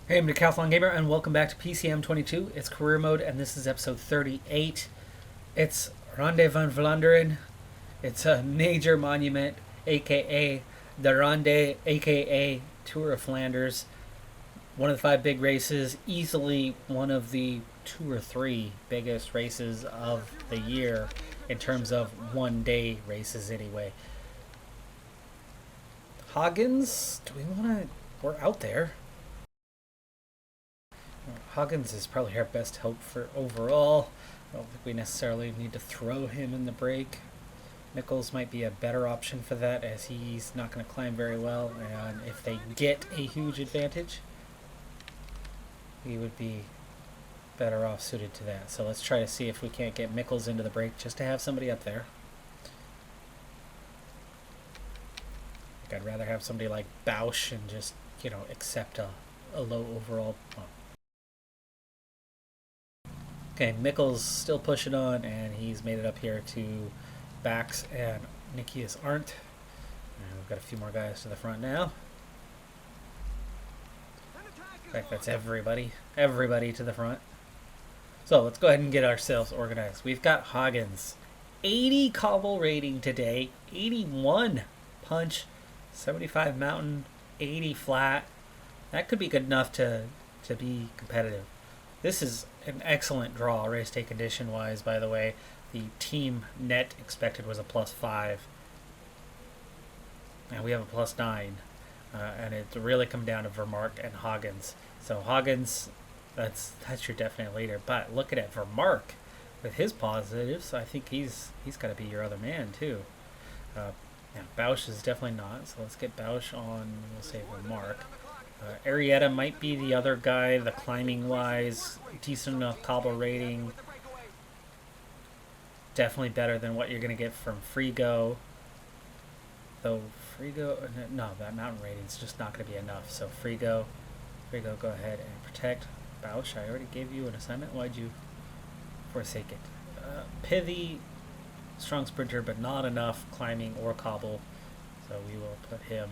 Hey, I'm Decathlon Gamer, and welcome back to PCM22. It's career mode, and this is episode 38. It's Ronde van Vlaanderen. It's a major monument, aka the Ronde, aka Tour of Flanders. One of the 5 big races, easily one of the 2 or 3 biggest races of the year in terms of one-day races, anyway. Hagens, do we want to? We're out there. Huggins is probably our best hope for overall. I don't think we necessarily need to throw him in the break. Nichols might be a better option for that, as he's not going to climb very well, and if they get a huge advantage, he would be better off suited to that. So let's try to see if we can't get Nichols into the break just to have somebody up there. I'd rather have somebody like Bausch and just, accept a low overall. Okay, Mickles still pushing on, and he's made it up here to Bax and Nikias aren't. And we've got a few more guys to the front now. In fact, that's everybody. Everybody to the front. So let's go ahead and get ourselves organized. We've got Hagens. 80 cobble rating today. 81 punch. 75 mountain. 80 flat. That could be good enough to be competitive. This is an excellent draw, race day condition wise, by the way. The team net expected was a +5. And we have a +9. And it really come down to Vermark and Hagens. So Hagens, that's your definite leader. But looking at Vermark with his positives, I think he's got to be your other man too. Bausch is definitely not. So let's get Bausch on, we'll say Vermark. Arietta might be the other guy, the climbing wise, decent enough cobble rating. Definitely better than what you're going to get from Frigo. Though Frigo, no, that mountain rating is just not going to be enough. So Frigo, go ahead and protect. Bausch, I already gave you an assignment. Why'd you forsake it? Pithy, strong sprinter, but not enough climbing or cobble. So we will put him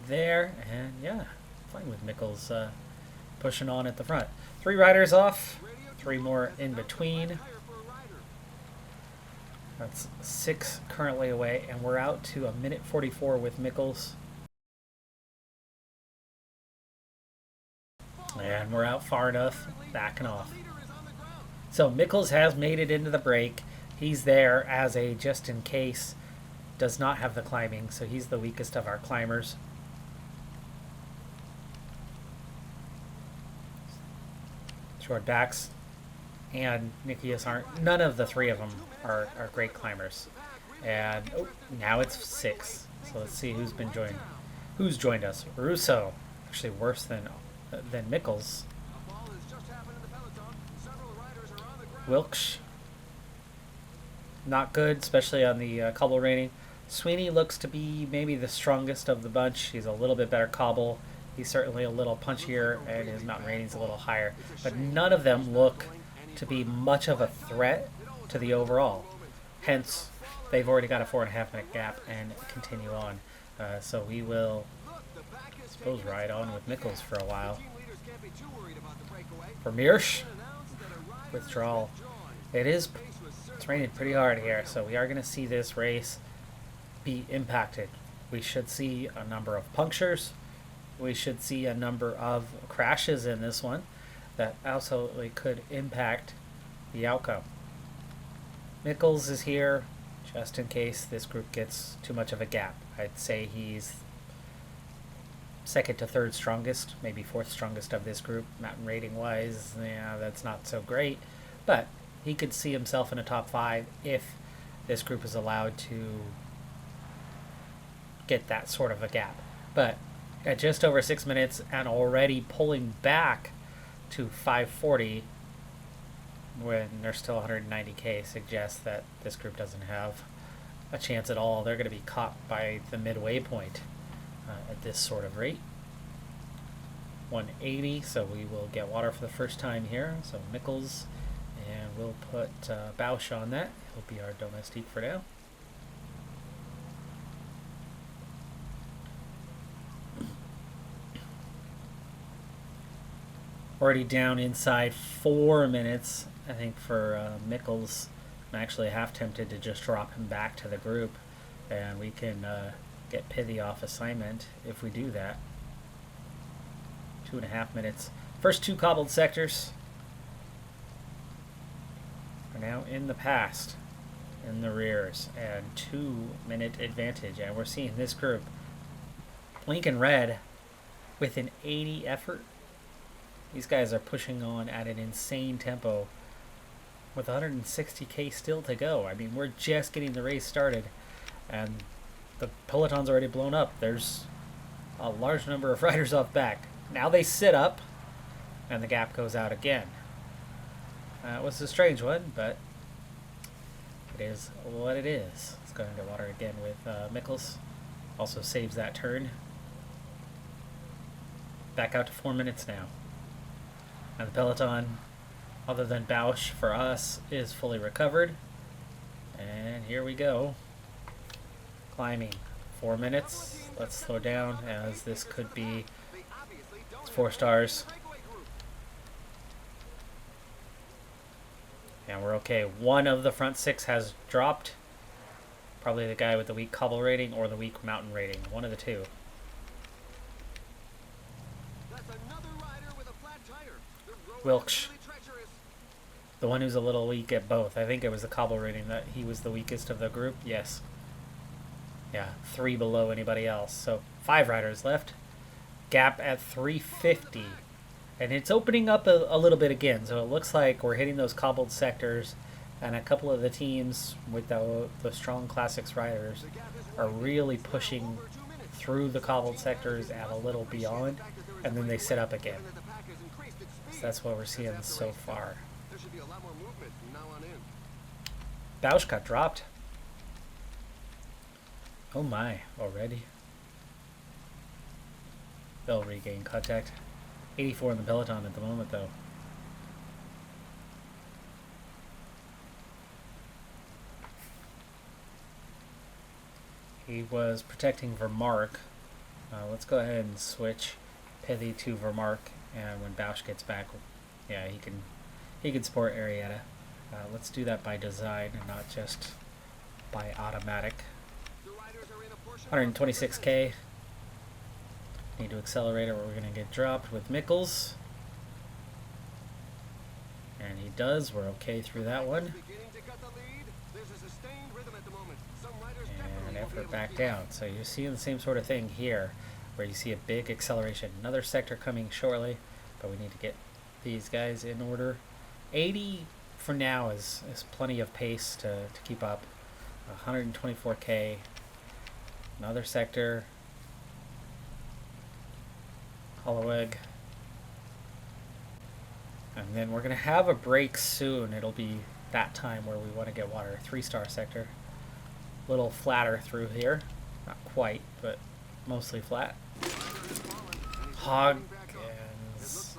there, and yeah. Fine with Mickles pushing on at the front. 3 riders off, 3 more in between. That's 6 currently away, and we're out to 1:44 with Mickles. And we're out far enough, backing off. So Mickles has made it into the break. He's there as a just in case. Does not have the climbing, so he's the weakest of our climbers. Short Backs and Nikias aren't. None of the 3 of them are great climbers. And now it's 6. So let's see who's joined us. Russo, actually worse than Mickles. Wilkes, not good, especially on the cobble rating. Sweeney looks to be maybe the strongest of the bunch. He's a little bit better cobble. He's certainly a little punchier, and his mountain rating's a little higher. But none of them look to be much of a threat to the overall. Hence, they've already got a 4.5 minute gap and continue on. So we will, I suppose, ride on with Mickles for a while. For Mearsh, withdrawal. It's raining pretty hard here, so we are going to see this race be impacted. We should see a number of punctures. We should see a number of crashes in this one that absolutely could impact the outcome. Mickles is here just in case this group gets too much of a gap. I'd say he's 2nd to 3rd strongest, maybe 4th strongest of this group. Mountain rating wise, yeah, that's not so great. But he could see himself in a top 5 if this group is allowed to get that sort of a gap. But at just over 6 minutes and already pulling back to 540 when there's still 190k suggests that this group doesn't have a chance at all. They're going to be caught by the midway point at this sort of rate. 180, so we will get water for the first time here. So Mickles, and we'll put Bausch on that. He'll be our domestique for now. Already down inside 4 minutes, I think, for Mickles. I'm actually half tempted to just drop him back to the group, and we can get Pithy off assignment if we do that. 2.5 minutes. First 2 cobbled sectors are now in the past, in the rears, and 2-minute advantage. And we're seeing this group, Lincoln Red, with an 80 effort. These guys are pushing on at an insane tempo with 160k still to go. I mean, we're just getting the race started, and the Peloton's already blown up. There's a large number of riders off back. Now they sit up, and the gap goes out again. It was a strange one, but it is what it is. Let's go ahead and get water again with Mickles. Also saves that turn. Back out to 4 minutes now. And the Peloton, other than Bausch for us, is fully recovered. And here we go. Climbing. 4 minutes. Let's slow down, as this could be 4 stars. And we're okay. One of the front 6 has dropped. Probably the guy with the weak cobble rating or the weak mountain rating. One of the two. Wilkes. The one who's a little weak at both. I think it was the cobble rating that he was the weakest of the group. Yes. Yeah, 3 below anybody else. So 5 riders left. Gap at 350. And it's opening up a little bit again. So it looks like we're hitting those cobbled sectors. And a couple of the teams with the strong classics riders are really pushing through the cobbled sectors and a little beyond. And then they sit up again. So that's what we're seeing so far. Bausch got dropped. Oh my, already. They'll regain contact. 84 in the Peloton at the moment, though. He was protecting Vermark. Let's go ahead and switch Pithy to Vermark, and when Bausch gets back, yeah, he can support Arietta. Let's do that by design and not just by automatic. 126k. Need to accelerate or we're going to get dropped with Mickles. And he does. We're okay through that one. And effort back down. So you're seeing the same sort of thing here, where you see a big acceleration. Another sector coming shortly, but we need to get these guys in order. 80 for now is plenty of pace to keep up. 124k. Another sector. Hollowegg. And then we're going to have a break soon. It'll be that time where we want to get water. 3-star sector. A little flatter through here. Not quite, but mostly flat. Hoggins.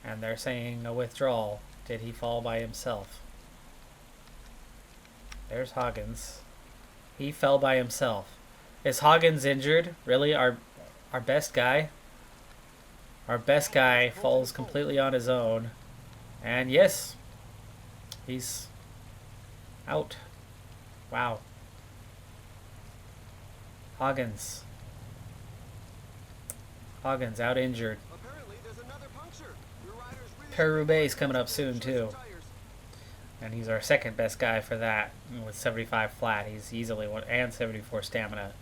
And they're saying a withdrawal. Did he fall by himself? There's Hoggins. He fell by himself. Is Hoggins injured? Really? Our best guy? Our best guy falls completely on his own. And yes, he's out. Wow. Hoggins. Hoggins out injured. Paris-Roubaix coming up soon too. And he's our second best guy for that with 75 flat. He's easily one, and 74 stamina.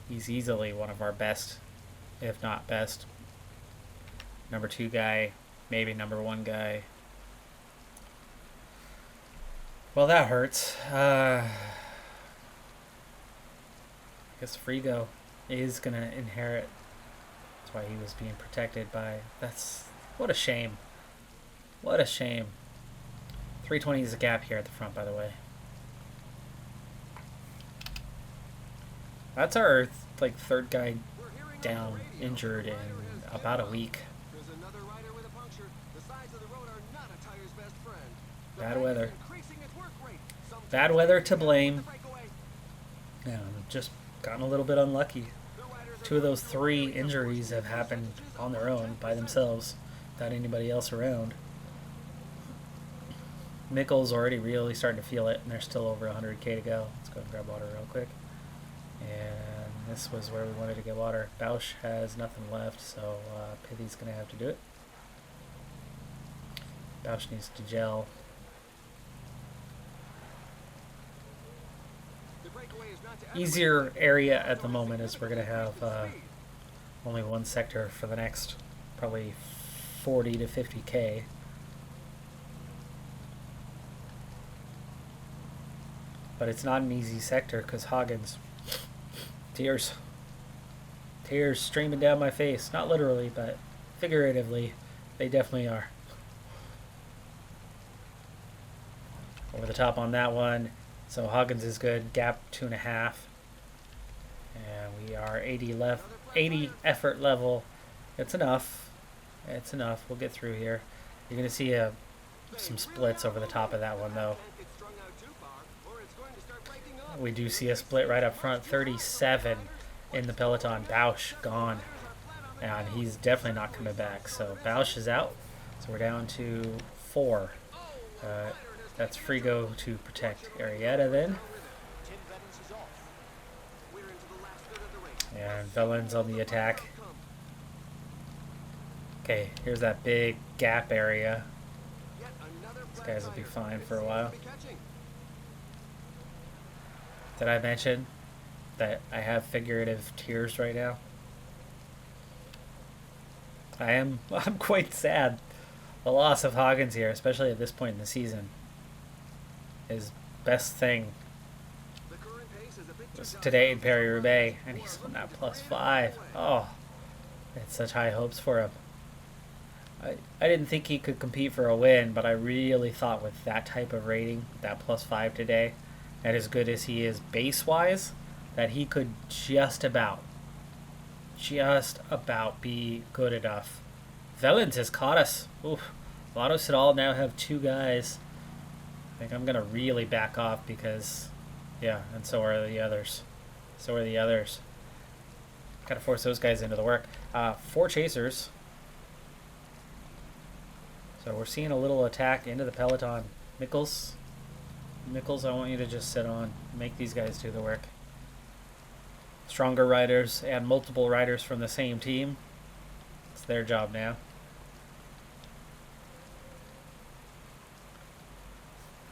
He's easily one of our best, if not best. Number 2 guy, maybe number 1 guy. Well, that hurts. I guess Frigo is going to inherit. That's why he was being protected by... What a shame. What a shame. 320 is a gap here at the front, by the way. That's our third guy down, injured in about a week. Bad weather. Bad weather to blame. Yeah, just gotten a little bit unlucky. 2 of those 3 injuries have happened on their own, by themselves, without anybody else around. Mickle's already really starting to feel it, and they're still over 100k to go. Let's go and grab water real quick. And this was where we wanted to get water. Bausch has nothing left, so Pithy's going to have to do it. Bausch needs to gel. Easier area at the moment is we're going to have only one sector for the next probably 40 to 50k. But it's not an easy sector because Hagens, tears streaming down my face. Not literally, but figuratively, they definitely are. Over the top on that one. So Hagens is good. Gap 2.5. And we are 80 effort level. It's enough. It's enough. We'll get through here. You're going to see some splits over the top of that one, though. We do see a split right up front. 37 in the Peloton. Bausch gone. And he's definitely not coming back. So Bausch is out. So we're down to 4. That's Frigo to protect Arietta then. And Velen's on the attack. Okay, here's that big gap area. These guys will be fine for a while. Did I mention that I have figurative tears right now? I'm quite sad. The loss of Hagens here, especially at this point in the season. His best thing was today in Paris-Roubaix, and he's on that +5. Oh, it's such high hopes for him. I didn't think he could compete for a win, but I really thought with that type of rating, that +5 today, and as good as he is base-wise, that he could just about be good enough. Velens has caught us. Oof. Lotto Sidal now have 2 guys. I think I'm going to really back off because, yeah, and so are the others. So are the others. Got to force those guys into the work. 4 chasers. So we're seeing a little attack into the Peloton. Mickles, I want you to just sit on. Make these guys do the work. Stronger riders and multiple riders from the same team. It's their job now.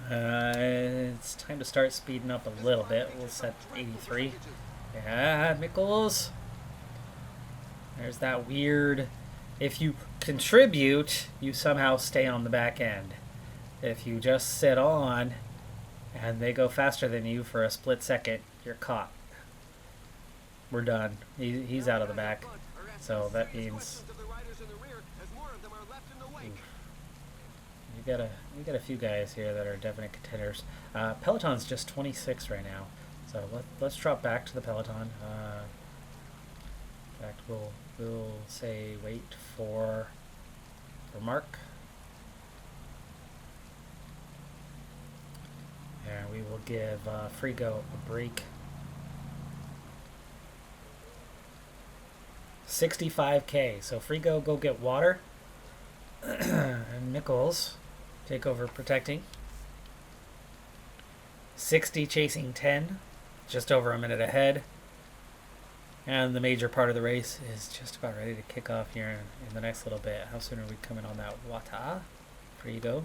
It's time to start speeding up a little bit. We'll set 83. Yeah, Mickles. There's that weird... If you contribute, you somehow stay on the back end. If you just sit on and they go faster than you for a split second, you're caught. We're done. He's out of the back. So that means... We got a few guys here that are definite contenders. Peloton's just 26 right now, so let's drop back to the Peloton. In fact, we'll say wait for Mark, and we will give Frigo a break. 65k. So Frigo, go get water, and Mickles. Take over protecting. 60 chasing 10. Just over a minute ahead. And the major part of the race is just about ready to kick off here in the next little bit. How soon are we coming on that Wata? Frigo.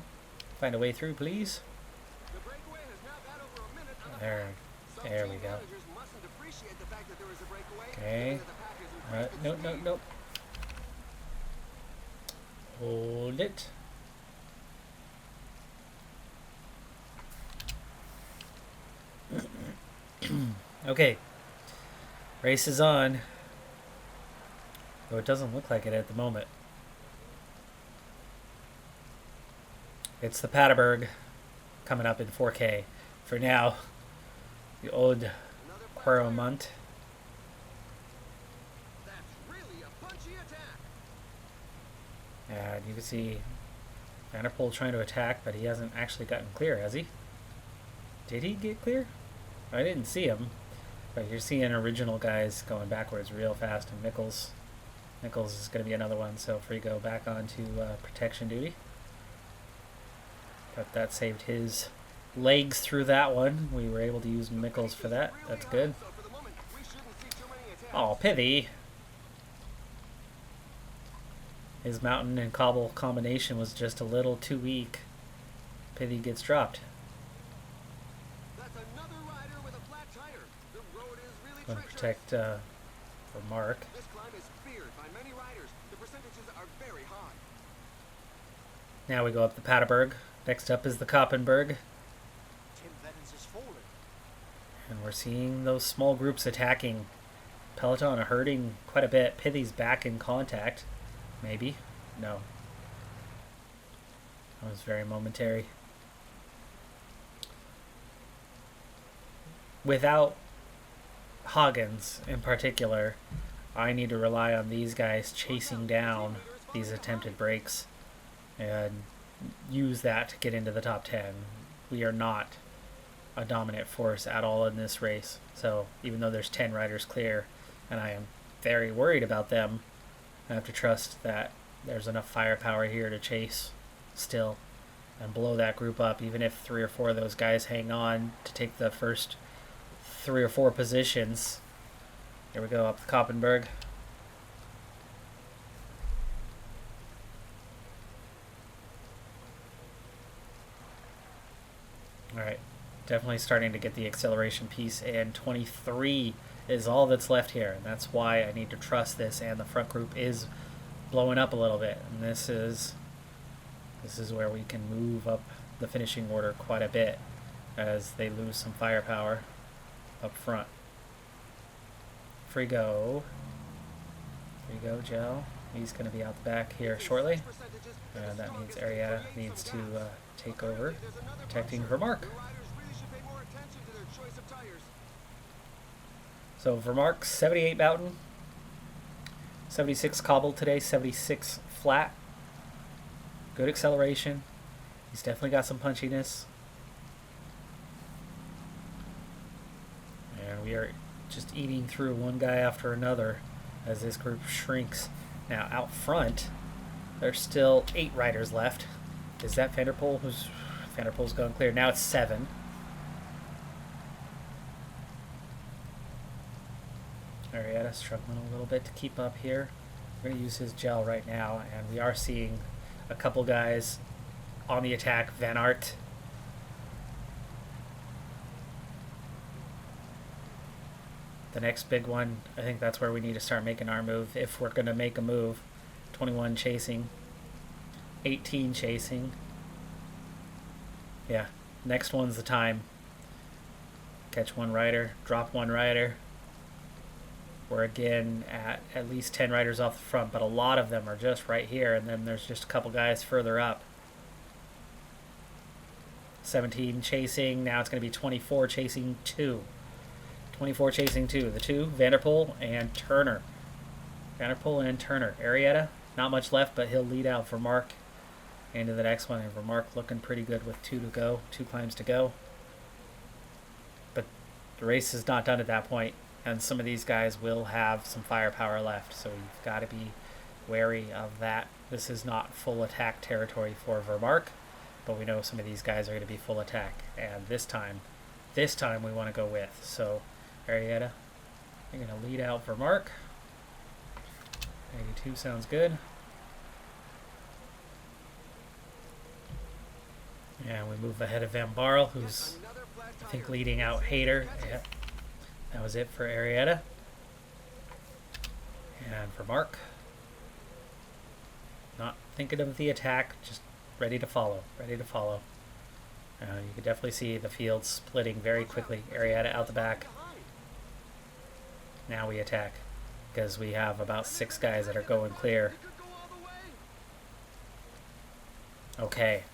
Find a way through, please. There we go. Okay. Nope. Hold it. Okay, race is on, though it doesn't look like it at the moment. It's the Paterberg coming up in 4K. For now, the old Quaromont. And you can see Vanderpool trying to attack, but he hasn't actually gotten clear, has he? Did he get clear? I didn't see him. But you're seeing original guys going backwards real fast, and Mickles is going to be another one. So Frigo back onto protection duty. But that saved his legs through that one. We were able to use Mickles for that. That's good. Oh, Pithy. His mountain and cobble combination was just a little too weak. Pithy gets dropped. Going to protect for Mark. Now we go up the Paterberg. Next up is the Koppenberg. And we're seeing those small groups attacking. Peloton are hurting quite a bit. Pithy's back in contact. Maybe. No. That was very momentary. Without Hagens in particular, I need to rely on these guys chasing down these attempted breaks and use that to get into the top 10. We are not a dominant force at all in this race. So even though there's 10 riders clear, and I am very worried about them, I have to trust that there's enough firepower here to chase still and blow that group up, even if 3 or 4 of those guys hang on to take the first 3 or 4 positions. Here we go, up the Koppenberg. Alright, definitely starting to get the acceleration piece, and 23 is all that's left here, and that's why I need to trust this, and the front group is blowing up a little bit, and this is where we can move up the finishing order quite a bit as they lose some firepower up front. Frigo, Gel, he's going to be out the back here shortly, and that means Arietta needs to take over, protecting Vermark. So Vermark, 78 mountain, 76 cobble today, 76 flat. Good acceleration. He's definitely got some punchiness. And we are just eating through one guy after another as this group shrinks. Now out front, there's still 8 riders left. Is that Vanderpool? Vanderpool's gone clear. Now it's 7. Arietta struggling a little bit to keep up here. We're going to use his gel right now, and we are seeing a couple guys on the attack. Van Aert. The next big one, I think that's where we need to start making our move if we're going to make a move. 21 chasing. 18 chasing. Yeah, next one's the time. Catch one rider, drop one rider. We're again at least 10 riders off the front, but a lot of them are just right here, and then there's just a couple guys further up. 17 chasing, now it's going to be 24 chasing 2. 24 chasing 2. The 2, Vanderpool and Turner. Vanderpool and Turner. Arietta, not much left, but he'll lead out for Mark into the next one, and for Mark looking pretty good with 2 to go, 2 climbs to go. But the race is not done at that point, and some of these guys will have some firepower left, so you've got to be wary of that. This is not full attack territory for Vermark, but we know some of these guys are going to be full attack, and this time we want to go with. So Arietta, you're going to lead out Vermark. 82 sounds good. And we move ahead of Van Barl, who's, I think, leading out Hayter. Yeah. That was it for Arietta. And for Mark, not thinking of the attack, just ready to follow, you can definitely see the field splitting very quickly. Arietta out the back. Now we attack, because we have about 6 guys that are going clear. Okay.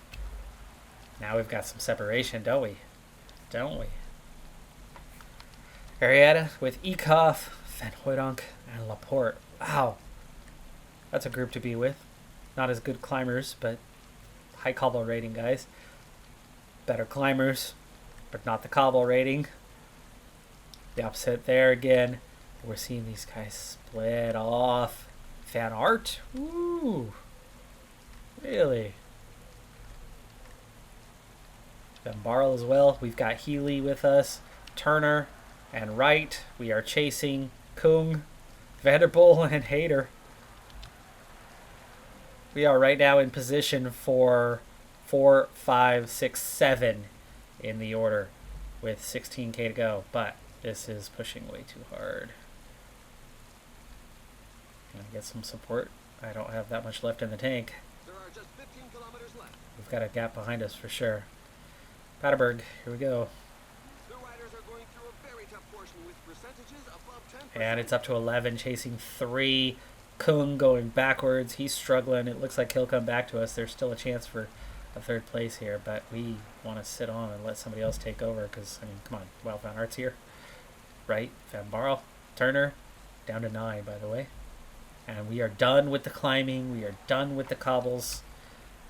Now we've got some separation, don't we? Arietta with Ekoff, Van Hooydonk, and Laporte. Wow. That's a group to be with. Not as good climbers, but high cobble rating guys. Better climbers, but not the cobble rating. The opposite there again. We're seeing these guys split off. Fan art? Woo! Really? Van Barl as well. We've got Healy with us. Turner and Wright. We are chasing Kung, Vanderpool, and Hayter. We are right now in position for 4, 5, 6, 7 in the order with 16k to go. But this is pushing way too hard. Can I get some support? I don't have that much left in the tank. There are just 15 kilometers left. We've got a gap behind us for sure. Paterberg, here we go. The riders are going through a very tough portion with percentages above 10%. And it's up to 11, chasing 3. Kung going backwards. He's struggling. It looks like he'll come back to us. There's still a chance for a 3rd place here, but we want to sit on and let somebody else take over because, I mean, come on. Wild Van Art's here. Right? Van Barl. Turner. Down to 9, by the way. And we are done with the climbing. We are done with the cobbles.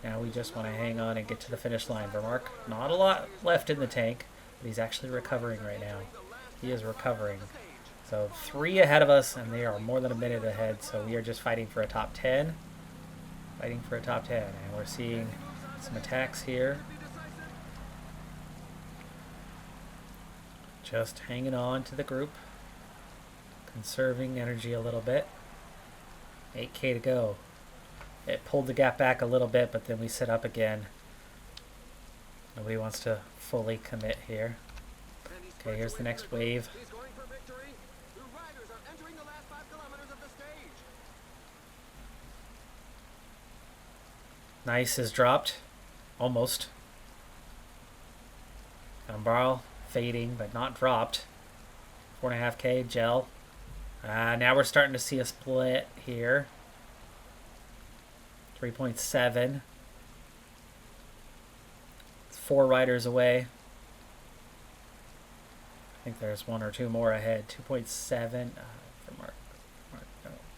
Now we just want to hang on and get to the finish line. Vermark, not a lot left in the tank, but he's actually recovering right now. He is recovering. So 3 ahead of us, and they are more than a minute ahead. So we are just fighting for a top 10. Fighting for a top 10. And we're seeing some attacks here. Just hanging on to the group. Conserving energy a little bit. 8k to go. It pulled the gap back a little bit, but then we set up again. Nobody wants to fully commit here. Okay, here's the next wave. He's going for victory. The riders are entering the last 5 kilometers of the stage. Nice is dropped. Almost. Barl fading, but not dropped. 4.5k, gel. Now we're starting to see a split here. 3.7. It's 4 riders away. I think there's 1 or 2 more ahead. 2.7 for Mark.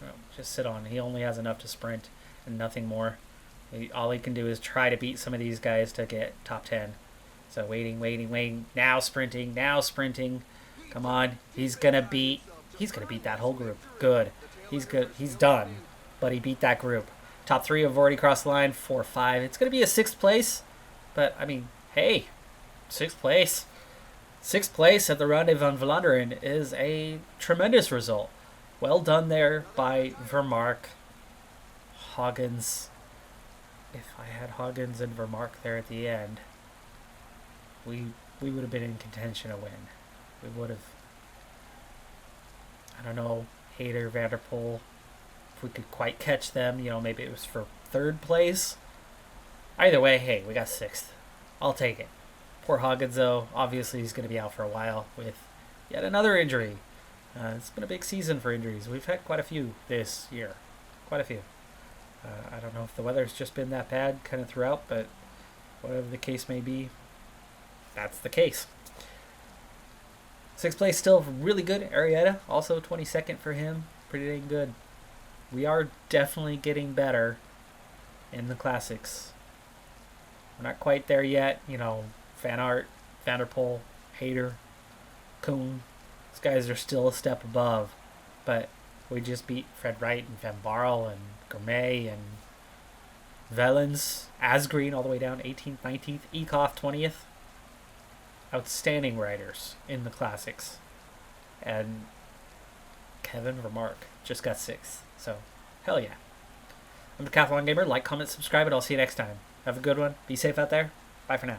No, just sit on. He only has enough to sprint and nothing more. All he can do is try to beat some of these guys to get top 10. So waiting. Now sprinting. Come on. He's gonna beat that whole group. Good. He's good. He's done. But he beat that group. Top 3 have already crossed the line. 4, 5. It's gonna be a 6th place. But I mean, hey, 6th place. 6th place at the Ronde van Vlaanderen is a tremendous result. Well done there by Vermark. Hoggins. If I had Hoggins and Vermark there at the end, we would have been in contention to win. We would have. I don't know, Hayter, Vanderpool, if we could quite catch them, you know, maybe it was for 3rd place. Either way, hey, we got 6th. I'll take it. Poor Hoggins, though. Obviously, he's going to be out for a while with yet another injury. It's been a big season for injuries. We've had quite a few this year. Quite a few. I don't know if the weather's just been that bad kind of throughout, but whatever the case may be, that's the case. 6th place still really good. Arietta, also 22nd for him. Pretty dang good. We are definitely getting better in the classics. We're not quite there yet. You know, Van Aert, Vanderpool, Hayter, Koen. These guys are still a step above. But we just beat Fred Wright and Van Barl and Gourmet and Velens. Asgreen all the way down 18th, 19th. Eekhoff 20th. Outstanding riders in the classics. And Kevin Vermark just got 6th. So, hell yeah. I'm Decathlon Gamer. Like, comment, subscribe, and I'll see you next time. Have a good one. Be safe out there. Bye for now.